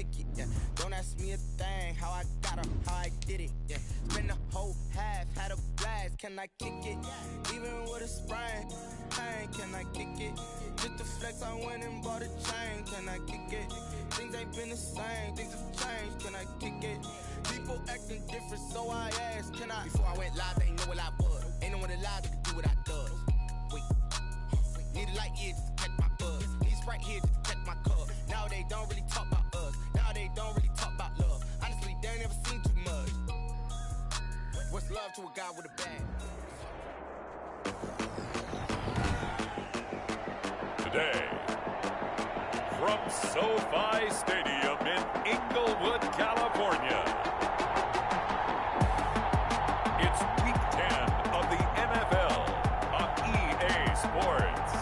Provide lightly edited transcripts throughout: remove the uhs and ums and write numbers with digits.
kick it, yeah. Don't ask me a thing, how I got her, how I did it, yeah. Spend the whole half, had a blast, can I kick it? Even with a sprain, pain, can I kick it? Just the flex, I went and bought a chain, can I kick it? Things ain't been the same, things have changed, can I kick it? People acting different, so I asked, can I? Before I went live, they ain't know what I was. Ain't no one alive that could do what I does. Wait, need a light here just to catch my buzz. Need Sprite here just to catch my cup. Now they don't really talk about us. Now they don't really talk about love. Honestly, they ain't never seen too much. What's love to a guy with a bag? Today, from SoFi Stadium in Inglewood, California, it's Week 10 of the NFL on EA Sports.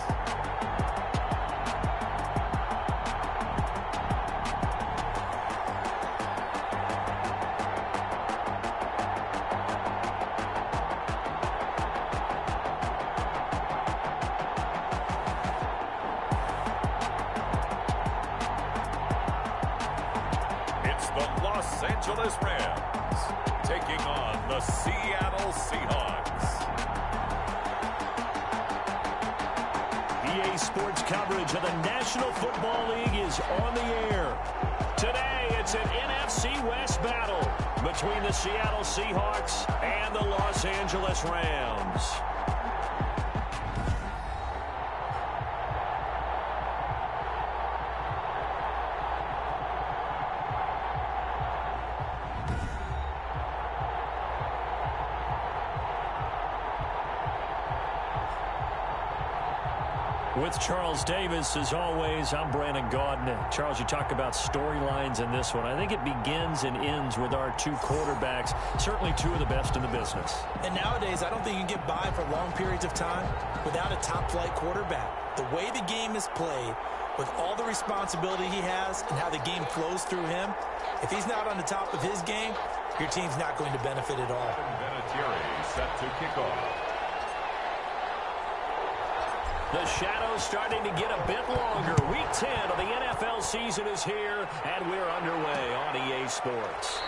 Los Angeles Rams taking on the Seattle Seahawks. EA Sports coverage of the National Football League is on the air. Today, it's an NFC West battle between the Seattle Seahawks and the Los Angeles Rams. With Charles Davis, as always, I'm Brandon Gaudin. Charles, you talk about storylines in this one. I think it begins and ends with our two quarterbacks, certainly two of the best in the business. And nowadays, I don't think you can get by for long periods of time without a top-flight quarterback. The way the game is played, with all the responsibility he has and how the game flows through him, if he's not on the top of his game, your team's not going to benefit at all. Vinatieri set to kick off. The shadow's starting to get a bit longer. Week 10 of the NFL season is here, and we're underway on EA Sports.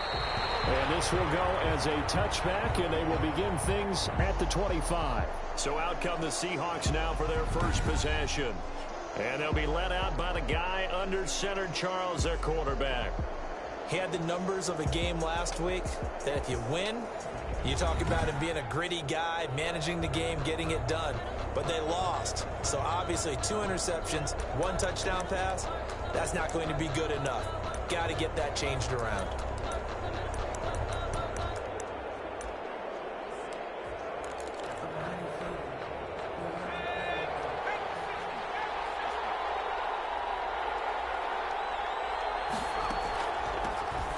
And this will go as a touchback, and they will begin things at the 25. So out come the Seahawks now for their first possession. And they'll be led out by the guy under center, Charles, their quarterback. He had the numbers of a game last week that if you win, you talk about him being a gritty guy, managing the game, getting it done. But they lost. So obviously 2 interceptions, 1 touchdown pass, that's not going to be good enough. Got to get that changed around.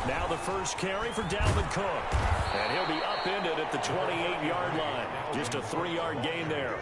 Now the first carry for Dalvin Cook. And he'll be upended at the 28-yard line. Just a 3-yard gain there.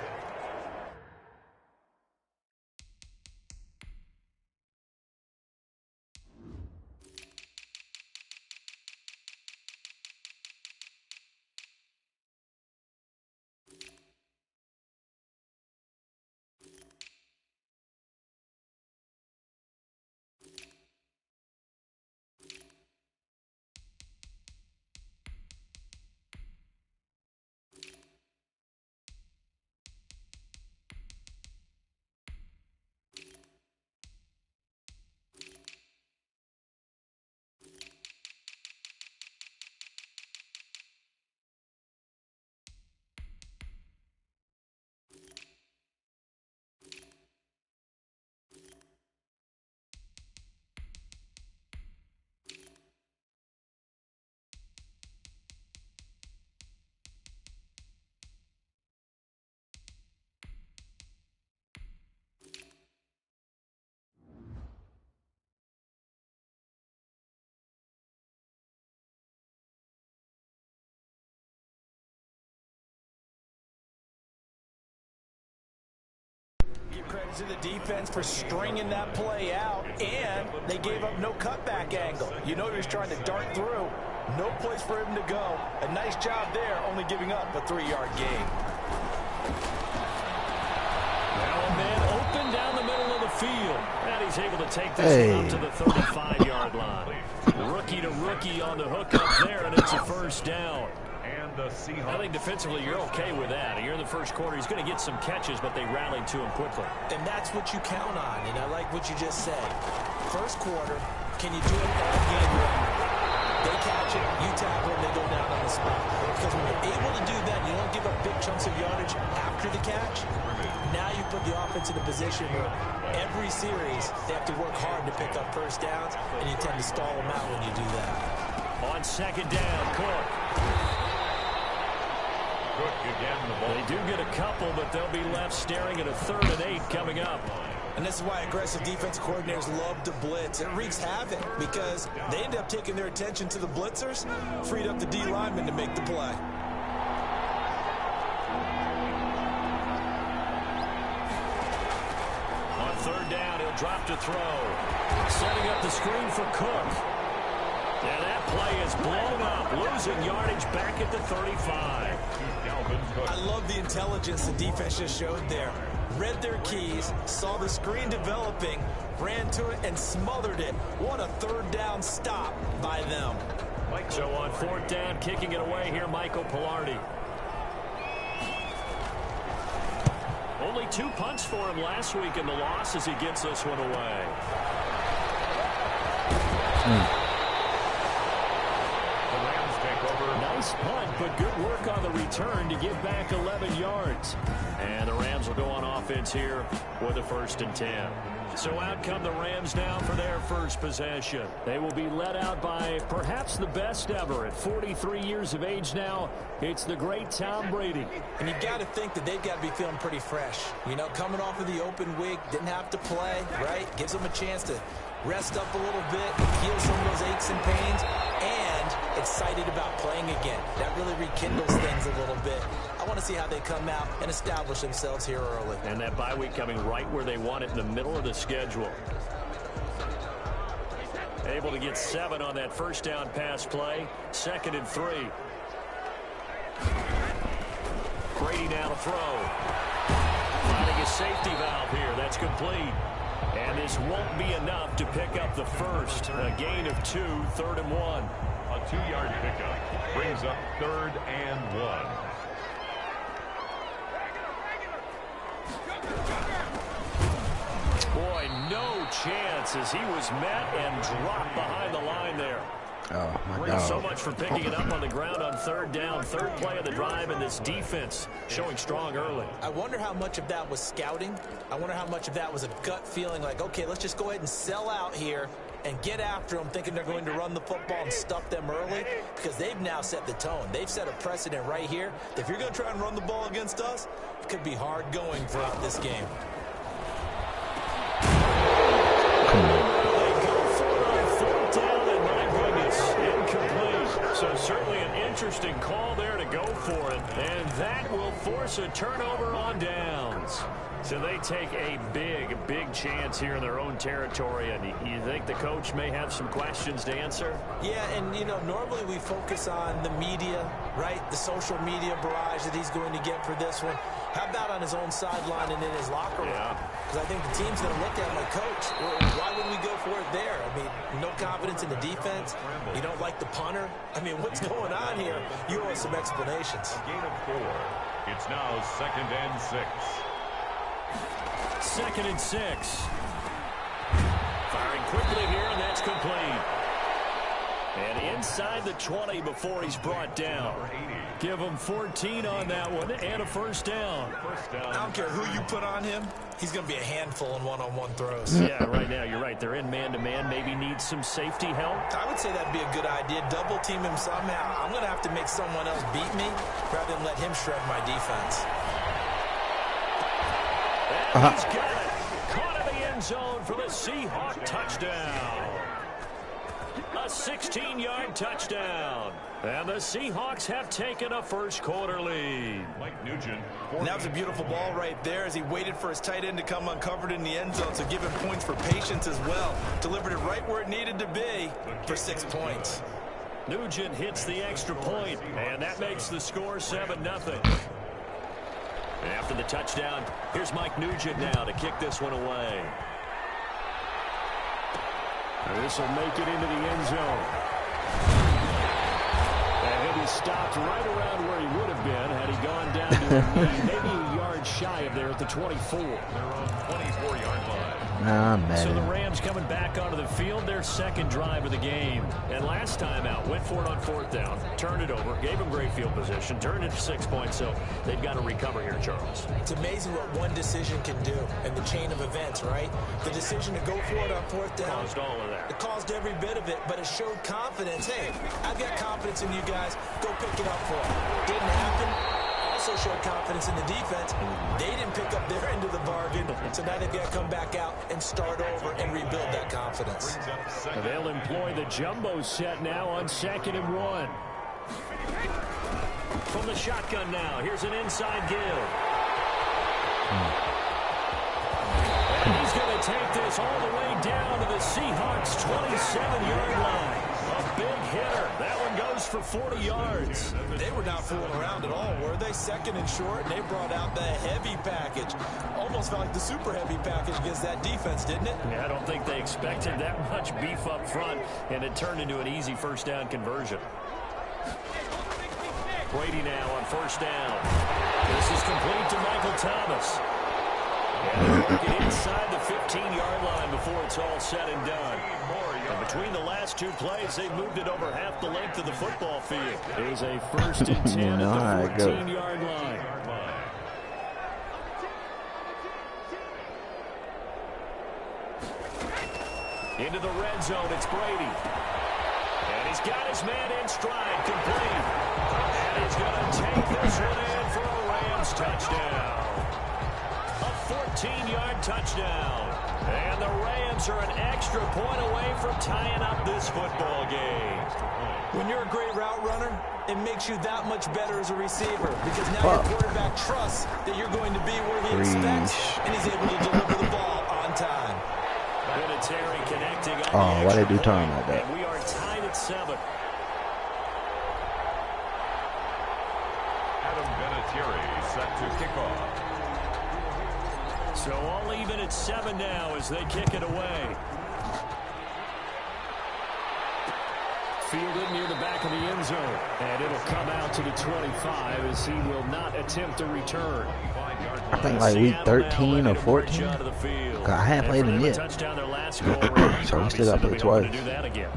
Give credit to the defense for stringing that play out, and they gave up no cutback angle. You know he was trying to dart through. No place for him to go. A nice job there, only giving up a 3-yard gain. Now a man open down the middle of the field. And he's able to take this one up to the 35-yard line. pick up there, and it's a first down. And the Seahawks. I think defensively you're okay with that. You're in the first quarter. He's going to get some catches, but they rallied to him quickly. And that's what you count on, and I like what you just said. First quarter, can you do it all game long? They catch it, you tackle, and they go down on the spot. Because when you're able to do that, you don't give up big chunks of yardage after the catch. Now you put the offense in a position where every series they have to work hard to pick up first downs, and you tend to stall them out when you do that. On second down, Cook. Again, the ball. They do get a couple, but they'll be left staring at a 3rd and 8 coming up. And this is why aggressive defensive coordinators love to blitz. It wreaks havoc because they end up taking their attention to the blitzers, freed up the D lineman to make the play. On 3rd down, he'll drop to throw. Setting up the screen for Cook. And that play is blown up, losing yardage back at the 35. I love the intelligence the defense just showed there. Read their keys, saw the screen developing, ran to it, and smothered it. What a 3rd down stop by them. So on 4th down, kicking it away here, Michael Pilardi. Only 2 punts for him last week in the loss as he gets this one away. Nice punt, but good work on the return to get back 11 yards. And the Rams will go on offense here with a 1st and 10. So out come the Rams now for their first possession. They will be led out by perhaps the best ever. At 43 years of age now, it's the great Tom Brady. And you've got to think that they've got to be feeling pretty fresh. You know, coming off of the open week, didn't have to play, right? Gives them a chance to rest up a little bit, heal some of those aches and pains, and excited about playing again. That really rekindles things a little bit. I want to see how they come out and establish themselves here early. And that bye week coming right where they want it, in the middle of the schedule. Able to get 7 on that 1st down pass play. 2nd and 3. Brady now to throw. Finding a safety valve here. That's complete. And this won't be enough to pick up the first. A gain of 2, 3rd and 1. A 2-yard pickup brings up 3rd and 1. Boy, no chance as he was met and dropped behind the line there. Oh, my God. So much for picking it up on the ground on 3rd down. 3rd play of the drive, and this defense showing strong early. I wonder how much of that was scouting. I wonder how much of that was a gut feeling like, okay, let's just go ahead and sell out here and get after them, thinking they're going to run the football and stuff them early, because they've now set the tone. They've set a precedent right here. If you're going to try and run the ball against us, it could be hard going throughout this game. So certainly an interesting call there to go for it. And that will force a turnover on downs. So they take a big chance here in their own territory. And you think the coach may have some questions to answer? Yeah, and, you know, normally we focus on the media, right? The social media barrage that he's going to get for this one. How about on his own sideline and in his locker room? Because I think the team's going to look at him like, Coach, why would we go for it there? I mean, no confidence in the defense. You don't like the punter. I mean, what's going on here? You owe us some explanations. A gain of 4. It's now 2nd and 6. 2nd and 6. Firing quickly here, and that's complete. And inside the 20 before he's brought down. Give him 14 on that one and a 1st down. I don't care who you put on him. He's going to be a handful in one-on-one throws. Yeah, right now, you're right. They're in man-to-man. Maybe needs some safety help. I would say that'd be a good idea. Double team him somehow. I'm going to have to make someone else beat me rather than let him shred my defense. And he's got it. Caught in the end zone for the Seahawk touchdown. A 16-yard touchdown. And the Seahawks have taken a first quarter lead. Mike Nugent. And that was a beautiful ball right there as he waited for his tight end to come uncovered in the end zone, so give him points for patience as well. Delivered it right where it needed to be for 6 points. Nugent hits the extra point, and that makes the score 7-0. After the touchdown, here's Mike Nugent now to kick this one away. This will make it into the end zone. he stopped right around where he would have been had he gone down to a knee, maybe a yard shy of there at the 24. Their own 24-yard line. Nah, I'm mad. So the Rams coming back onto the field, their second drive of the game. And last time out, went for it on fourth down, turned it over, gave them great field position, turned it to 6 points, so they've got to recover here, Charles. It's amazing what one decision can do in the chain of events, right? The decision to go for it on fourth down. Caused all of that. It caused every bit of it, but it showed confidence. Hey, I've got confidence in you guys. Go pick it up for them. Didn't happen. Also showed confidence in the defense. They didn't pick up their end of the bargain, so now they've got to come back out and start over and rebuild that confidence. They'll employ the jumbo set now on 2nd and 1. From the shotgun now, here's an inside give. And he's going to take this all the way down to the Seahawks' 27-yard line. A big hitter. That one goes for 40 yards. They were not fooling around at all, were they? 2nd and short, and they brought out the heavy package. Almost felt like the super heavy package against that defense, didn't it? Yeah, I don't think they expected that much beef up front, and it turned into an easy first down conversion. Brady now on first down. This is complete to Michael Thomas. And they'll work it inside the 15-yard line before it's all said and done. And between the last two plays, they moved it over half the length of the football field. It is a 1st and 10 at the 14-yard line. Into the red zone, it's Brady. And he's got his man in stride, complete. And he's going to take this one in for a Rams touchdown. A 14-yard touchdown. And the Rams are an extra point away from tying up this football game. When you're a great route runner, it makes you that much better as a receiver because now your quarterback trusts that you're going to be where he expects, and he's able to deliver the ball on time. Vinatieri connecting on Oh, why they do time like that? And we are tied at 7. Adam Vinatieri set to kick off. So all even at 7 now as they kick it away. Fielded near the back of the end zone. And it'll come out to the 25 as he will not attempt a return. I think like week 13 or 14. I haven't played him yet. So we still got to play twice.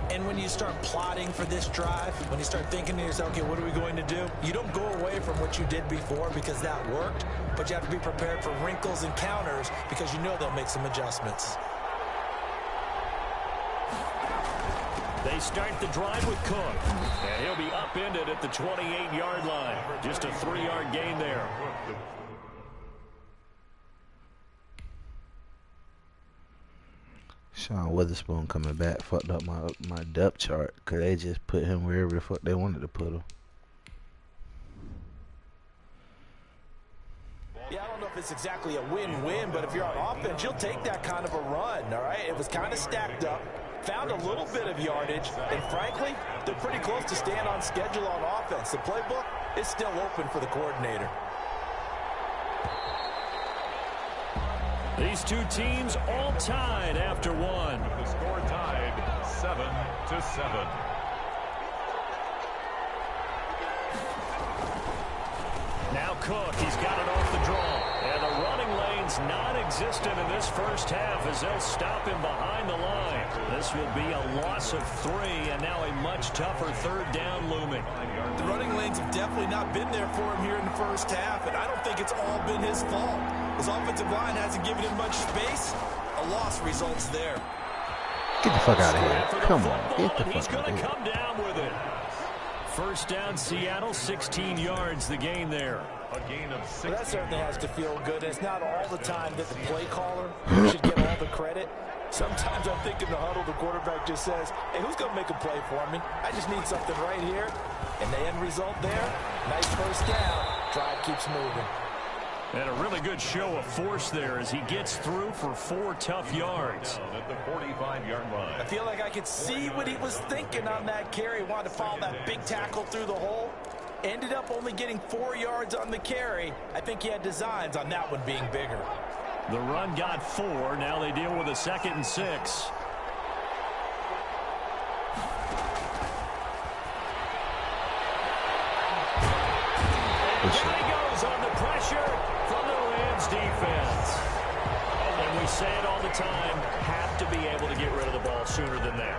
And when you start plotting for this drive, when you start thinking to yourself, okay, what are we going to do? You don't go away from what you did before because that worked, but you have to be prepared for wrinkles and counters because you know they'll make some adjustments. They start the drive with Cook. And he'll be upended at the 28-yard line. Just a 3-yard gain there. Sean Witherspoon coming back fucked up my depth chart because they just put him wherever the fuck they wanted to put him. Yeah, I don't know if it's exactly a win-win, but if you're on offense, you'll take that kind of a run, all right? It was kind of stacked up, found a little bit of yardage, and frankly, they're pretty close to staying on schedule on offense. The playbook is still open for the coordinator. These two teams all tied after one. The score tied 7-7. Now Cook, he's got it off the draw. And the running lane's non-existent in this first half as they'll stop him behind the line. This will be a loss of 3 and now a much tougher third down looming. The running lanes have definitely not been there for him here in the first half, and I don't think it's all been his fault. His offensive line hasn't given him much space. A loss results there. Get the fuck out of here. Come on. Get the He's fuck going out to of come down with it. First down, Seattle, 16 yards, the gain there. A gain of 6. Well, that certainly has to feel good. It's not all the time that the play caller should get all the credit. Sometimes I think in the huddle, the quarterback just says, hey, who's going to make a play for me? I just need something right here. And the end result there, nice first down. Drive keeps moving. And a really good show of force there as he gets through for 4 tough yards. At the 45-yard line. I feel like I could see what he was thinking on that carry. He wanted to follow that big tackle through the hole. Ended up only getting 4 yards on the carry. I think he had designs on that one being bigger. The run got 4. Now they deal with a 2nd and 6. Good shit. He goes on the pressure from the Rams defense. And we say it all the time, have to be able to get rid of the ball sooner than that.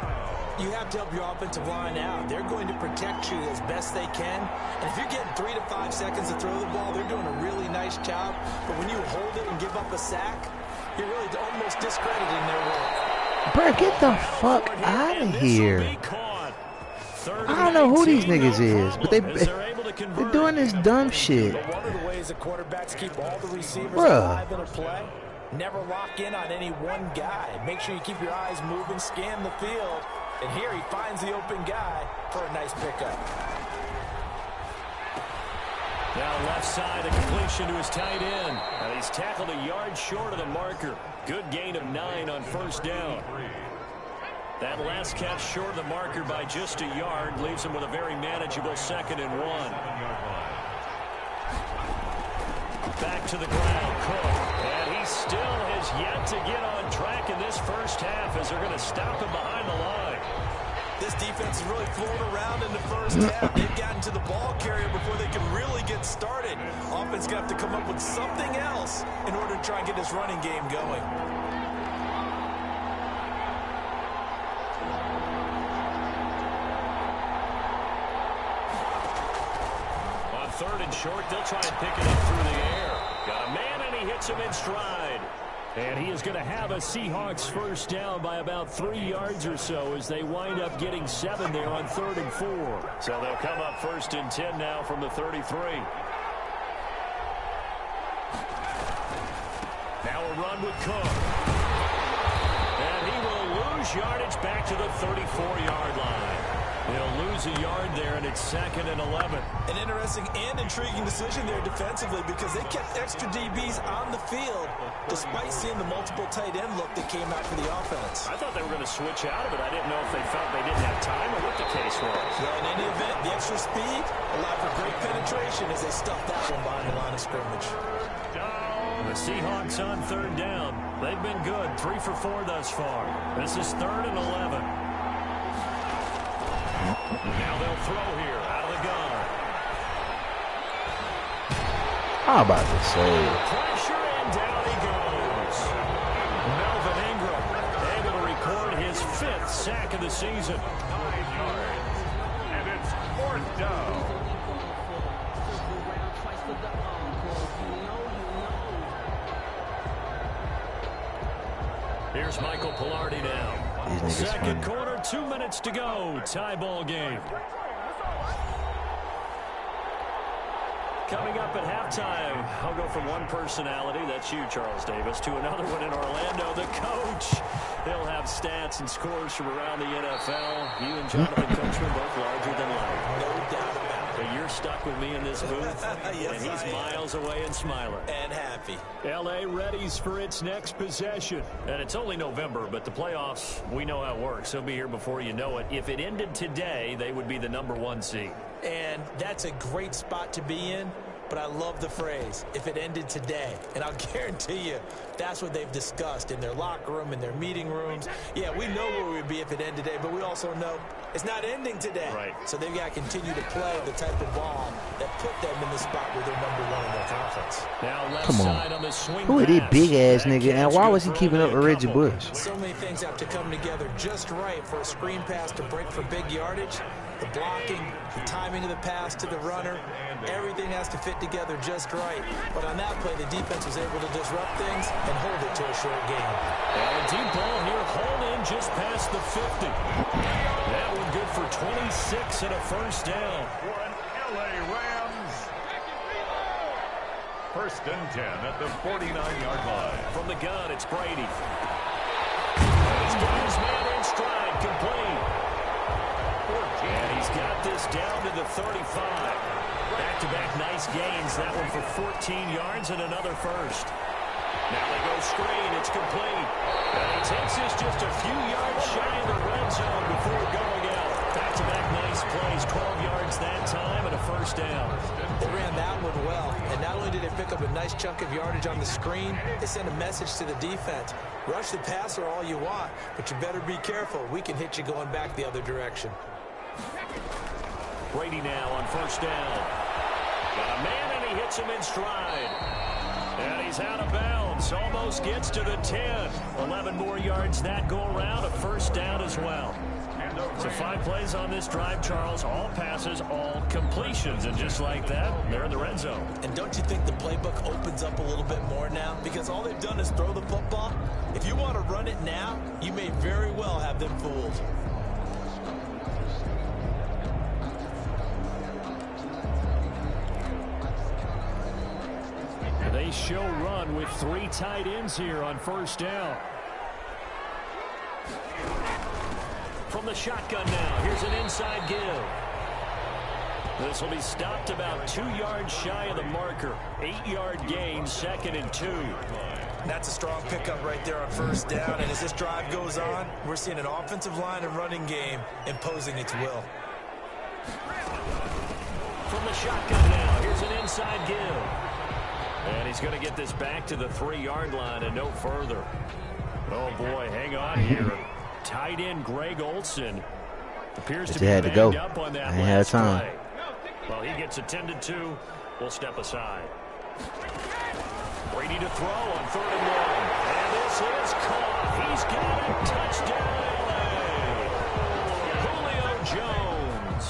You have to help your offensive line out. They're going to protect you as best they can. And if you're getting 3 to 5 seconds to throw the ball, they're doing a really nice job. But when you hold it and give up a sack, you're really almost discrediting their work. Bro, get the fuck out of here. I don't know who these niggas is, but they're doing this dumb shit. One of the ways the quarterbacks keep all the receivers Bruh. alive in a play, never lock in on any one guy. Make sure you keep your eyes moving, scan the field. And here he finds the open guy for a nice pickup. Now left side, a completion to his tight end. And he's tackled a yard short of the marker. Good gain of 9 on first down. That last catch short of the marker by just a yard leaves him with a very manageable 2nd and 1. Back to the ground, Cook. And he still has yet to get on track in this first half as they're going to stop him behind the line. This defense is really flown around in the first half. They've gotten to the ball carrier before they can really get started. Offense going to have to come up with something else in order to try and get this running game going. On 3rd and short, they'll try and pick it up through the air. Got a man, and he hits him in stride. And he is going to have a Seahawks first down by about 3 yards or so as they wind up getting 7 there on 3rd and 4. So they'll come up 1st and 10 now from the 33. Now a run with Cook. And he will lose yardage back to the 34-yard line. He'll lose a yard there, and it's 2nd and 11. An interesting and intriguing decision there defensively because they kept extra DBs on the field despite seeing the multiple tight end look that came out for the offense. I thought they were going to switch out of it. I didn't know if they felt they didn't have time or what the case was. Well, in any event, the extra speed allowed for great penetration as they stuffed that one behind the line of scrimmage. The Seahawks on 3rd down. They've been good, 3 for 4 thus far. This is 3rd and 11. Now they'll throw here out of the gun. I'm about to say. Pressure, and down he goes. Melvin Ingram able to record his 5th sack of the season. 9 yards. And it's 4th down. Here's Michael Pilardi now. Second quarter, 2 minutes to go. Tie ball game. Coming up at halftime, I'll go from one personality, that's you, Charles Davis, to another one in Orlando, the coach. He'll have stats and scores from around the NFL. You and Jonathan Coachman both larger than life. No doubt about it. But you're stuck with me in this booth, Yes, and he's miles away and smiling. And happy. L.A. readies for its next possession. And it's only November, but the playoffs, we know how it works. They'll be here before you know it. If it ended today, they would be the #1 seed. And that's a great spot to be in. But I love the phrase, if it ended today. And I'll guarantee you, that's what they've discussed in their locker room, in their meeting rooms. Yeah, we know where we'd be if it ended today, but we also know it's not ending today. Right. So they've got to continue to play the type of ball that put them in the spot where they're #1 in their conference. Now left Come side on. the swing Who is this pass. big ass That nigga? And catch why good was he for keeping only up with a Reggie couple. Bush? So many things have to come together just right for a screen pass to break for big yardage. The blocking, the timing of the pass to the runner, everything has to fit together just right. But on that play, the defense was able to disrupt things and hold it to a short game. And a deep ball here, hauled in just past the 50. That one good for 26 and a first down. For an LA Rams. 1st and 10 at the 49-yard line. From the gun, it's Brady. And he's got his man in stride, complete. And he's got this down to the 35. Back-to-back nice gains. That one for 14 yards and another first. Now they go screen. It's complete. And he takes this just a few yards shy of the red zone before going out. Back-to-back nice plays. 12 yards that time and a first down. They ran that one well. And not only did they pick up a nice chunk of yardage on the screen, they sent a message to the defense. Rush the passer all you want, but you better be careful. We can hit you going back the other direction. Brady now on first down. Got a man, and hits him in stride. And he's out of bounds. Almost gets to the 10. 11 more yards that go around. A first down as well. So 5 plays on this drive, Charles. All passes, all completions. And just like that, they're in the red zone. And don't you think the playbook opens up a little bit more now? Because all they've done is throw the football. If you want to run it now, you may very well have them fooled. They show run with 3 tight ends here on first down. From the shotgun now, here's an inside give. This will be stopped about 2 yards shy of the marker. 8-yard gain, 2nd and 2. That's a strong pickup right there on first down. And as this drive goes on, we're seeing an offensive line and running game imposing its will. From the shotgun now, here's an inside give. And he's going to get this back to the 3-yard line and no further. Oh, boy, hang on here. Tight end Greg Olsen appears to be banged up on that last play. Well, he gets attended to. We'll step aside. Brady to throw on 3rd and 1. And this is caught. He's got it. Touchdown, LA. Julio Jones.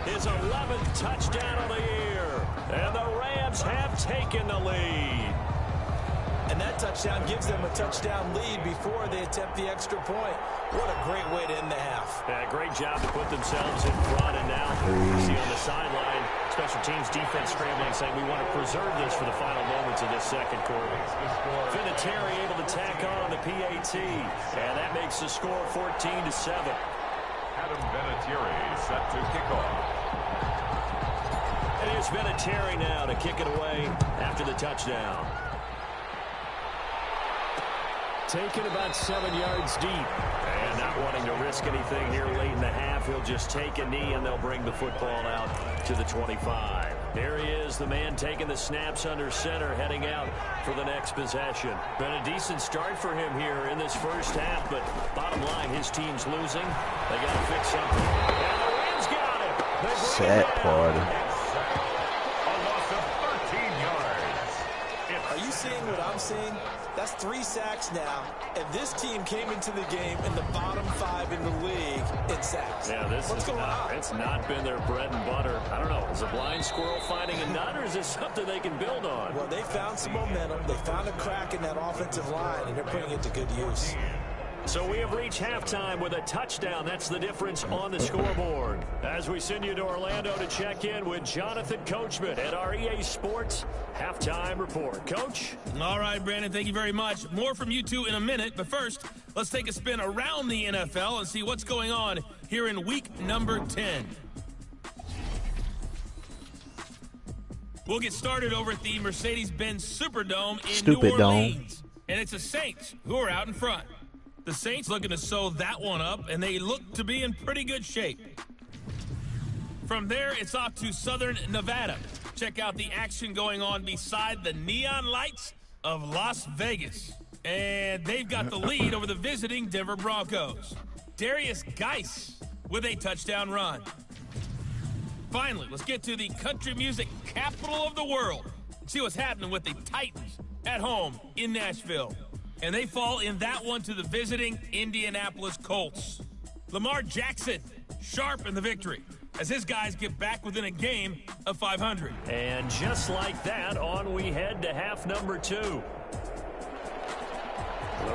His 11th touchdown of the year. And the Rams have taken the lead. And that touchdown gives them a touchdown lead before they attempt the extra point. What a great way to end the half. Yeah, great job to put themselves in front. And now you see on the sideline, special teams defense scrambling, saying we want to preserve this for the final moments of this second quarter. Vinatieri able to tack on the PAT. And that makes the score 14-7. Adam Vinatieri set to kick off. It is Vinatieri now to kick it away after the touchdown. Taken about 7 yards deep. And not wanting to risk anything here late in the half, he'll just take a knee and they'll bring the football out to the 25. There he is, the man taking the snaps under center, heading out for the next possession. Been a decent start for him here in this first half, but bottom line, his team's losing. They got to fix something. And the Rams got it. Sad party. Are you seeing what I'm seeing? That's 3 sacks now, and this team came into the game in the bottom 5 in the league in sacks. Yeah, what's going on? It's not been their bread and butter. I don't know. Is a blind squirrel finding a nut, or is this something they can build on? Well, they found some momentum. They found a crack in that offensive line, and they're putting it to good use. So we have reached halftime with a touchdown. That's the difference on the scoreboard. As we send you to Orlando to check in with Jonathan Coachman at our EA Sports Halftime Report. Coach? All right, Brandon, thank you very much. More from you two in a minute, but first, let's take a spin around the NFL and see what's going on here in week number 10. We'll get started over at the Mercedes-Benz Superdome in New Orleans. And it's the Saints who are out in front. The Saints looking to sew that one up, and they look to be in pretty good shape. From there, it's off to Southern Nevada. Check out the action going on beside the neon lights of Las Vegas. And they've got the lead over the visiting Denver Broncos. Darius Geis with a touchdown run. Finally, let's get to the country music capital of the world. See what's happening with the Titans at home in Nashville. And they fall in that one to the visiting Indianapolis Colts. Lamar Jackson, sharp in the victory, as his guys get back within a game of 500. And just like that, on we head to half number 2. The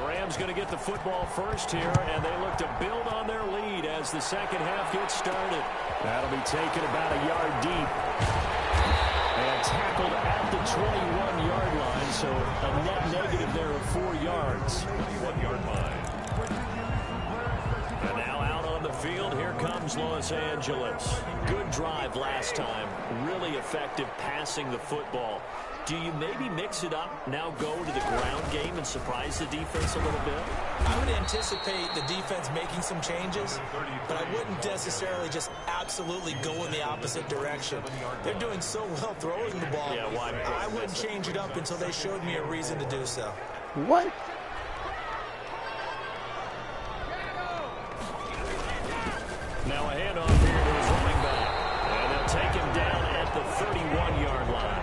Rams going to get the football first here, and they look to build on their lead as the second half gets started. That'll be taken about a yard deep. And tackled at the 21-yard line, so a net negative there of 4 yards. 1-yard line. And now out on the field, here comes Los Angeles. Good drive last time. Really effective passing the football. Do you maybe mix it up, now go to the ground game and surprise the defense a little bit? I would anticipate the defense making some changes, but I wouldn't necessarily just absolutely go in the opposite direction. They're doing so well throwing the ball. Yeah, why? I wouldn't change it up until they showed me a reason to do so. What? Now a handoff here to his running back. And they'll take him down at the 31-yard line.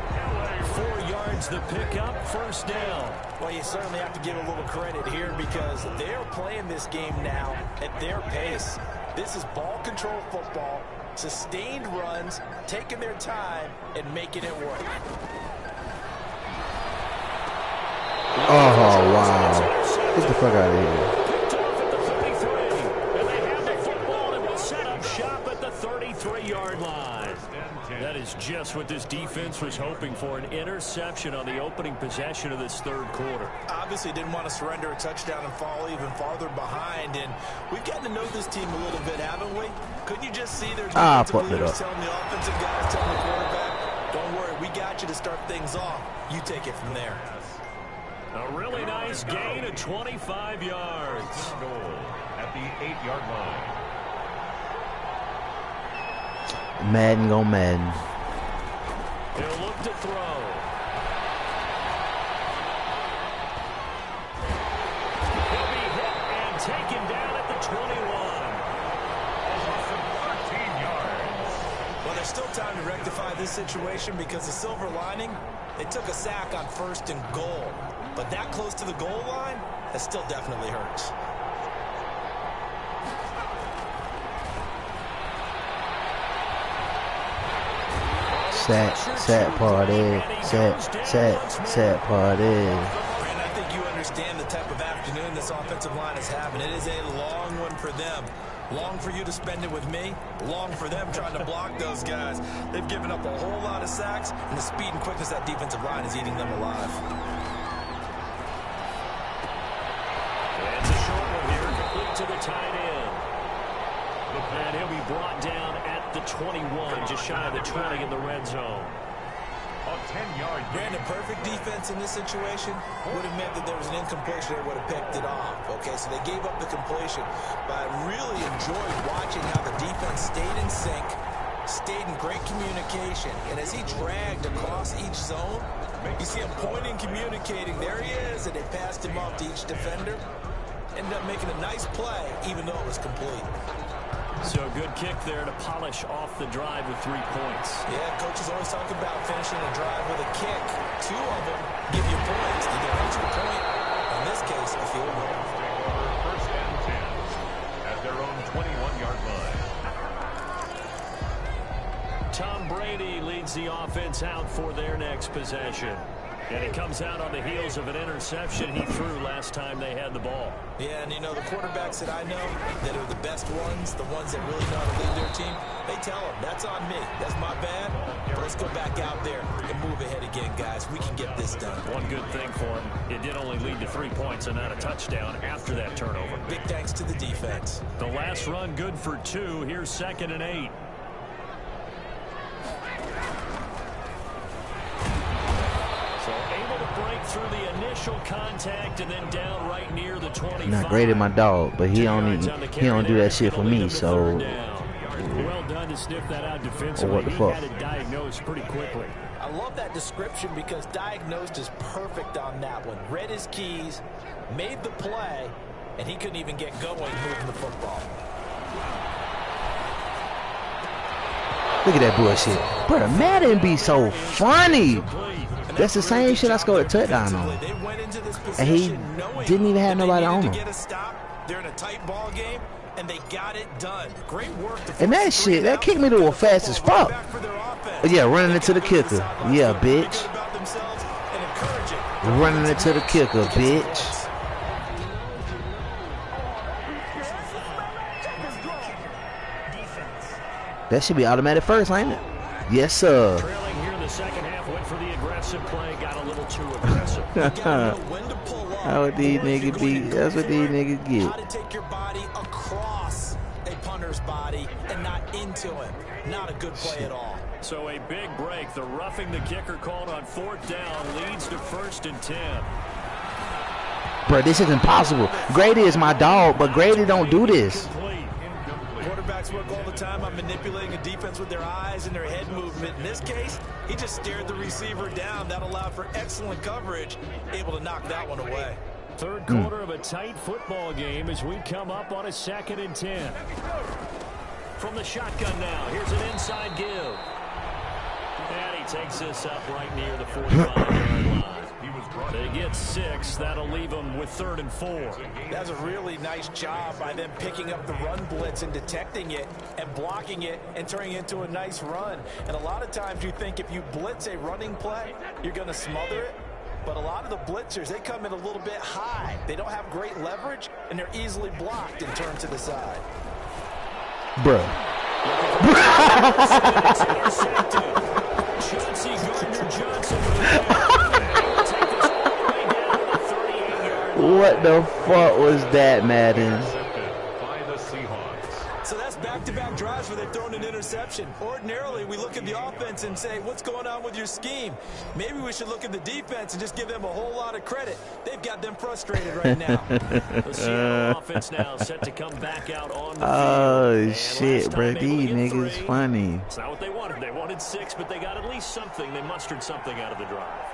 4 yards the pickup, first down. Well, you certainly have to give a little credit here because they're playing this game now at their pace. This is ball control football, sustained runs, taking their time, and making it work. Oh, wow. Get the fuck out of here. Picked off at the 33. And they have the football and will set up shop at the 33-yard line. That is just what this defense was hoping for, an interception on the opening possession of this third quarter. Obviously didn't want to surrender a touchdown and fall even farther behind. And we've gotten to know this team a little bit, haven't we? Couldn't you just see their defensive leaders telling the offensive guys, telling the quarterback, don't worry, we got you to start things off. You take it from there. A really nice gain of 25 yards. Goal at the 8-yard line. Madden go Madden. He'll look to throw. He'll be hit and taken down at the 21. 13 yards. Well, there's still time to rectify this situation because the silver lining, they took a sack on 1st and goal. But that close to the goal line, that still definitely hurts. Set party. Set party. And I think you understand the type of afternoon this offensive line is having. It is a long one for them. Long for you to spend it with me. Long for them trying to block those guys. They've given up a whole lot of sacks, and the speed and quickness of that defensive line is eating them alive. It's a short one here, complete to the tight end. And he'll be brought down at the 21, just shy of the 20 in the red zone. A 10-yard gain. Brandon, perfect defense in this situation would have meant that there was an incompletion. They would have picked it off. Okay, so they gave up the completion. But I really enjoyed watching how the defense stayed in sync, stayed in great communication. And as he dragged across each zone, you see him pointing, communicating. There he is, and they passed him off to each defender. Ended up making a nice play, even though it was complete. So good kick there to polish off the drive with 3 points. Yeah, coaches always talk about finishing a drive with a kick. 2 of them give you points. Either an extra point, or in this case, a field goal. Take over 1st and 10 at their own 21-yard line. Tom Brady leads the offense out for their next possession. And it comes out on the heels of an interception he threw last time they had the ball. Yeah, and you know, the quarterbacks that I know that are the best ones, the ones that really know how to lead their team, they tell them, that's on me. That's my bad. But let's go back out there and move ahead again, guys. We can get this done. One good thing for him, it did only lead to 3 points and not a touchdown after that turnover. Big thanks to the defense. The last run good for 2. Here's 2nd and 8. Through the initial contact and then down right near the 25. Not graded my dog, but he don't do that shit for me. So well done to sniff that out defensively. What the fuck? He had it diagnosed pretty quickly. I love that description because diagnosed is perfect on that one. Read his keys, made the play, and he couldn't even get going moving the football. Look at that bullshit. Bro, Madden be so funny. That's the same shit I scored a touchdown on. And he didn't even have nobody on him. They're in a tight ball game, and they got it done. Great work. And that shit, that kicked me to a fast as fuck. Yeah, running into the kicker. Yeah, bitch. Running into the kicker, bitch. That should be automatic first, ain't it? Yes, sir. Trailing here in the second half, went for the aggressive play, got a little too aggressive. How would these niggas be? That's what these niggas get. How to take your body across a punter's body and not into him. Not a good play at all. So a big break. The roughing the kicker called on 4th down leads to 1st and 10. Bro, this is impossible. Grady is my dog, but Grady don't do this. Quarterbacks work all the time on manipulating a defense with their eyes and their head movement. In this case, he just stared the receiver down. That allowed for excellent coverage, able to knock that one away. Third quarter of a tight football game as we come up on a 2nd and 10. From the shotgun now, here's an inside give. And he takes this up right near the 45-yard line. They get 6. That'll leave them with 3rd and 4. That's a really nice job by them picking up the run blitz and detecting it and blocking it and turning it into a nice run. And a lot of times you think if you blitz a running play, you're going to smother it. But a lot of the blitzers, they come in a little bit high. They don't have great leverage, and they're easily blocked and turned to the side. Bruh. What the fuck was that, Madden? So that's back-to-back drives where they've thrown an interception. Ordinarily, we look at the offense and say, what's going on with your scheme? Maybe we should look at the defense and just give them a whole lot of credit. They've got them frustrated right now. The Seattle offense now set to come back out on the field. Oh, shit, bro. These niggas funny. It's not what they wanted. They wanted 6, but they got at least something. They mustered something out of the drive.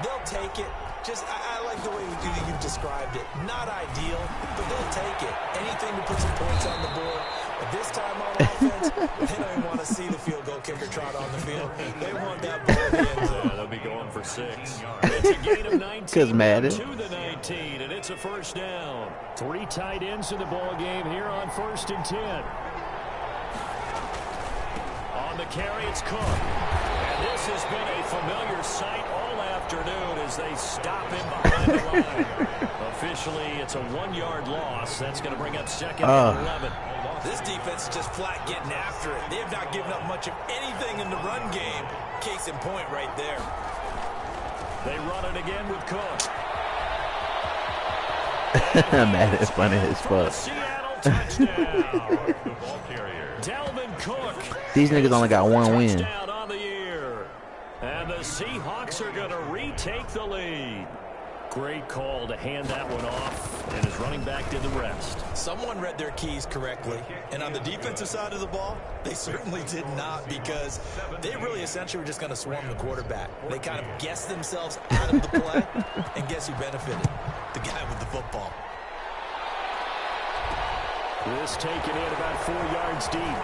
They'll take it. I like the way you've described it. Not ideal, but they'll take it. Anything to put some points on the board. But this time on offense, they don't even want to see the field goal kicker trot on the field. They want that ball in the end zone. They'll be going for 6. It's a gain of 19 'Cause Madden. to the 19, and it's a first down. 3 tight ends in the ball game here on 1st and 10. On the carry, it's Cook. And this has been a familiar sight all afternoon as they stop him behind the line. Officially, it's a 1-yard loss. That's going to bring up 2nd and 11. This defense is just flat getting after it. They have not given up much of anything in the run game. Case in point right there. They run it again with Cook. Man, it's funny as fuck. Seattle touchdown. The ball carrier, Dalvin Cook. These niggas only got 1 win. Touchdown on the year. And the Seahawks are going to retake the lead. Great call to hand that one off, and his running back did the rest. Someone read their keys correctly, and on the defensive side of the ball, they certainly did not, because they really essentially were just going to swarm the quarterback. They kind of guessed themselves out of the play, and guess who benefited? The guy with the football. This taken in about 4 yards deep.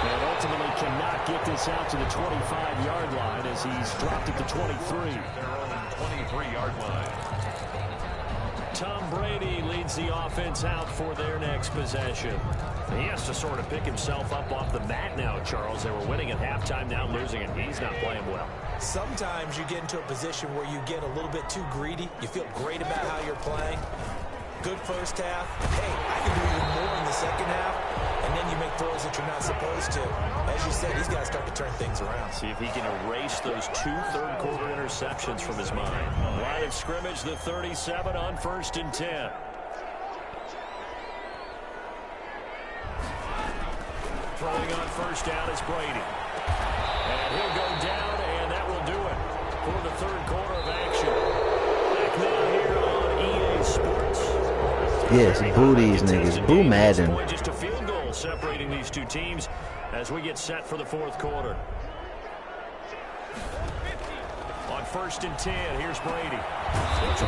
And ultimately cannot get this out to the 25-yard line as he's dropped at the 23. 23-yard line. Tom Brady leads the offense out for their next possession. He has to sort of pick himself up off the mat now, Charles. They were winning at halftime, now losing, and he's not playing well. Sometimes you get into a position where you get a little bit too greedy. You feel great about how you're playing. Good first half. Hey, I can do even more in the second half. And then you make throws that you're not supposed to. As you said, he's got to start to turn things around. See if he can erase those 2 third-quarter interceptions from his mind. Line of scrimmage, the 37 on 1st and 10. Throwing on 1st down is Brady. And he'll go down, and that will do it for the 3rd quarter of action. Back now here on EA Sports. Yes, boo these niggas. Boo Madden. Just a field goal separating these 2 teams as we get set for the 4th quarter. On 1st and 10, here's Brady.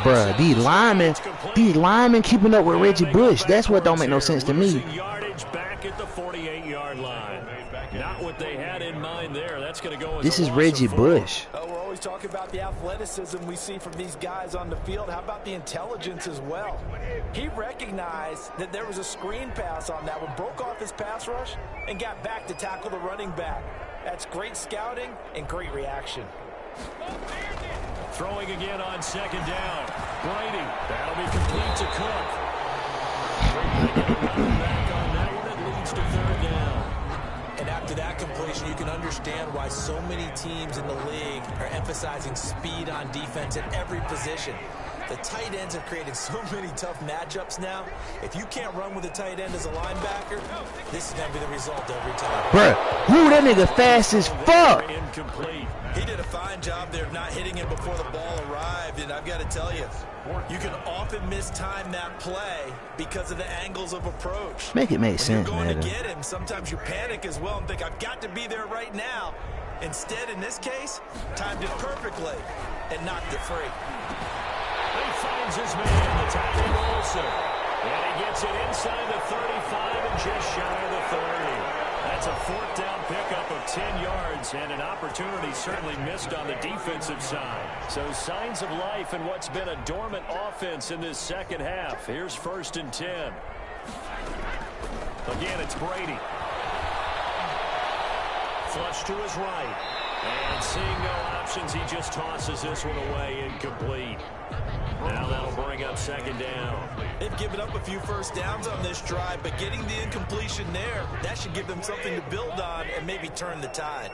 Bruh, these linemen keeping up with Reggie Bush. That's what don't make no sense to me. Yardage back at the 48-yard line. Not what they had in mind there. That's going to go as This is Reggie Bush. We're always talking about the athleticism we see from these guys on the field. How about the intelligence as well? He recognized that there was a screen pass on that one, broke off his pass rush, and got back to tackle the running back. That's great scouting and great reaction. Throwing again on 2nd down. Brady. That'll be complete to Cook. Back on that one. It leads to 3rd down. And after that completion, you can understand why so many teams in the league are emphasizing speed on defense at every position. The tight ends have created so many tough matchups now. If you can't run with a tight end as a linebacker, this is going to be the result every time. Bruh, who that nigga fast as fuck? Incomplete. He did a fine job there of not hitting him before the ball arrived, and I've got to tell you, you can often mistime that play because of the angles of approach. Make it make sense, man. When you're going to get him, sometimes you panic as well and think, I've got to be there right now. Instead, in this case, timed it perfectly and knocked it free. He finds his man, the tight end Olsen. And he gets it inside the 35 and just shy of the 30. That's a 4th down pickup of 10 yards, and an opportunity certainly missed on the defensive side. So signs of life in what's been a dormant offense in this second half. Here's 1st and 10. Again, it's Brady. Flush to his right. And seeing no options, he just tosses this one away, incomplete. Now that'll bring up 2nd down. They've given up a few first downs on this drive, but getting the incompletion there, that should give them something to build on and maybe turn the tide.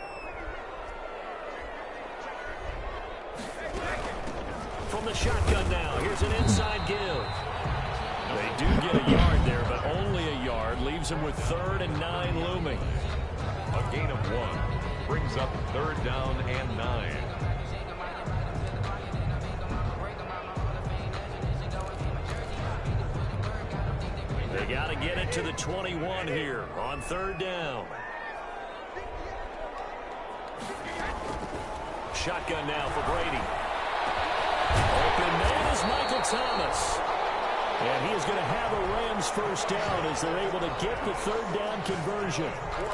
From the shotgun now, here's an inside give. They do get a yard there, but only a yard. Leaves them with 3rd and 9 looming. A gain of 1 brings up 3rd down and 9. They got to get it to the 21 here on 3rd down. Shotgun now for Brady. Open man is Michael Thomas. And he is going to have a Rams first down as they're able to get the 3rd down conversion.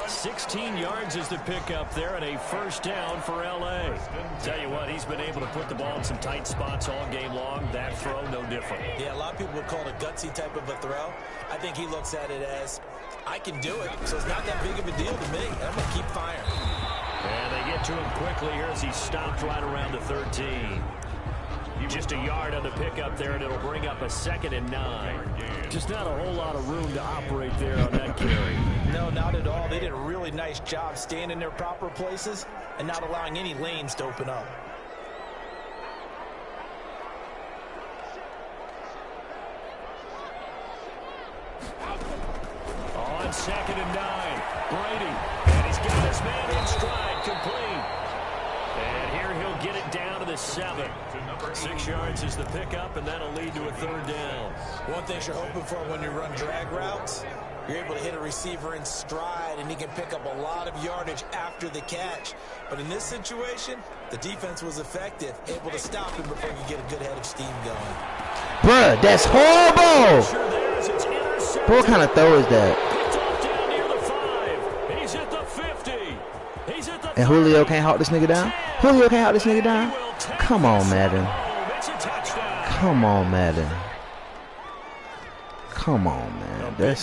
16 yards is the pickup there and a first down for L.A. Tell you what, he's been able to put the ball in some tight spots all game long. That throw, no different. Yeah, a lot of people would call it a gutsy type of a throw. I think he looks at it as, I can do it, so it's not that big of a deal to me. I'm going to keep firing. And they get to him quickly here as he stopped right around the 13. Just a yard on the pickup there, and it'll bring up a 2nd and 9. Just not a whole lot of room to operate there on that carry. No, not at all. They did a really nice job staying in their proper places and not allowing any lanes to open up. On 2nd and 9, Brady. And he's got his man in stride, complete. And here he'll get it down to the 7. 6 yards is the pickup, and that'll lead to a 3rd down. One thing you're hoping for when you run drag routes, you're able to hit a receiver in stride, and he can pick up a lot of yardage after the catch. But in this situation, the defense was effective, able to stop him before he could get a good head of steam going. Bruh, that's horrible! Bro, what kind of throw is that? He's at the 50. He's at the And Julio can't hawk this nigga down? Julio can't hawk this nigga down? Come on, Madden. Come on, Madden. Come on, man. That's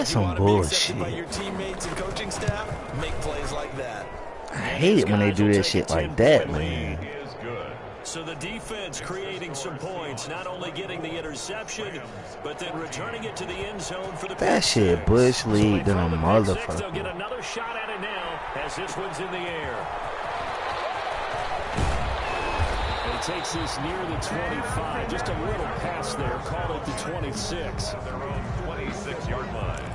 some bullshit. Your teammates and coaching staff make plays like that. I hate it when they do that shit like that, man. So the defense creating some points, not only getting the interception, but then returning it to the end zone for the that shit bush league than a They'll motherfucker. get another shot at it now as this one's in the air. And he takes this near the 25, just a little pass there, call it the 26. Their own 26-yard line.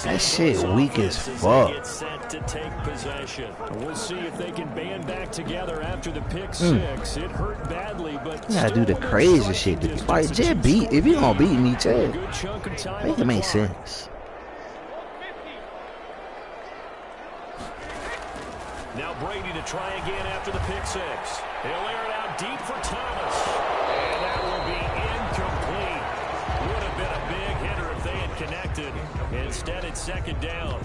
That shit weak as fuck. Get set to take possession. We'll see if they can band back together after the pick 6. It hurt badly, but you gotta do the crazy shit. Like, just beat. If you gonna beat me, just make it make sense. Now Brady to try again after the pick 6. He'll air it out deep for Thomas. And that will be incomplete. Would have been a big hitter if they had connected. Instead, it's 2nd down.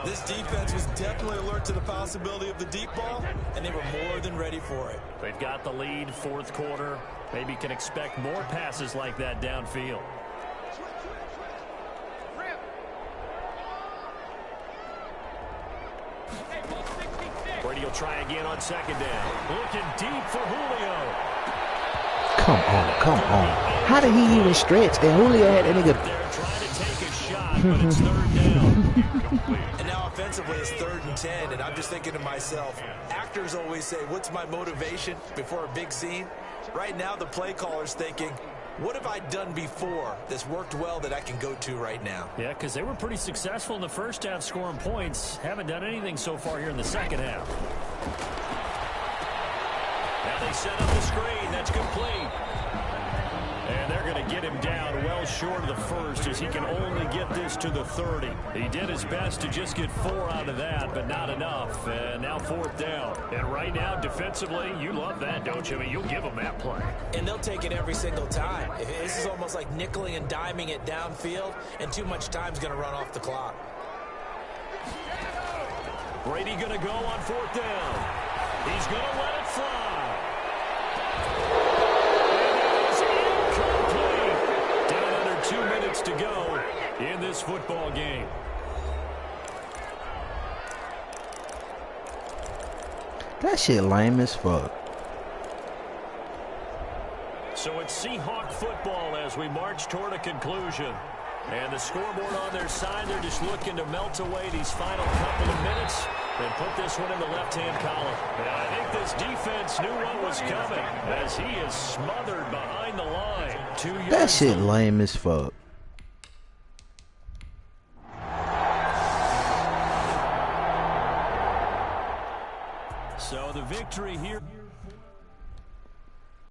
This defense was definitely alert to the possibility of the deep ball, and they were more than ready for it. They've got the lead, 4th quarter. Maybe can expect more passes like that downfield. Brady will try again on 2nd down. Looking deep for Julio. Come on, come on. How did he even stretch? And Julio had that nigga. They're trying to take a shot, but it's 3rd down. And now offensively it's 3rd and 10, and I'm just thinking to myself, actors always say, what's my motivation before a big scene? Right now the play caller's thinking, what have I done before that's worked well that I can go to right now? Yeah, because they were pretty successful in the first half scoring points. Haven't done anything so far here in the second half. Now they set up the screen. That's complete. And they're going to get him down well short of the first as he can only get this to the 30. He did his best to just get 4 out of that, but not enough. And now 4th down. And right now, defensively, you love that, don't you? I mean, you'll give them that play. And they'll take it every single time. This is almost like nickeling and diming it downfield, and too much time's going to run off the clock. Brady going to go on 4th down. He's going to let it fly. It is incomplete. Down under 2 minutes to go in this football game. That shit lame as fuck. So it's Seahawk football as we march toward a conclusion. And the scoreboard on their side, they're just looking to melt away these final couple of minutes and put this one in the left-hand column. And I think this defense knew what was coming as he is smothered behind the line. 2 yards. That shit lame as fuck. So the victory here.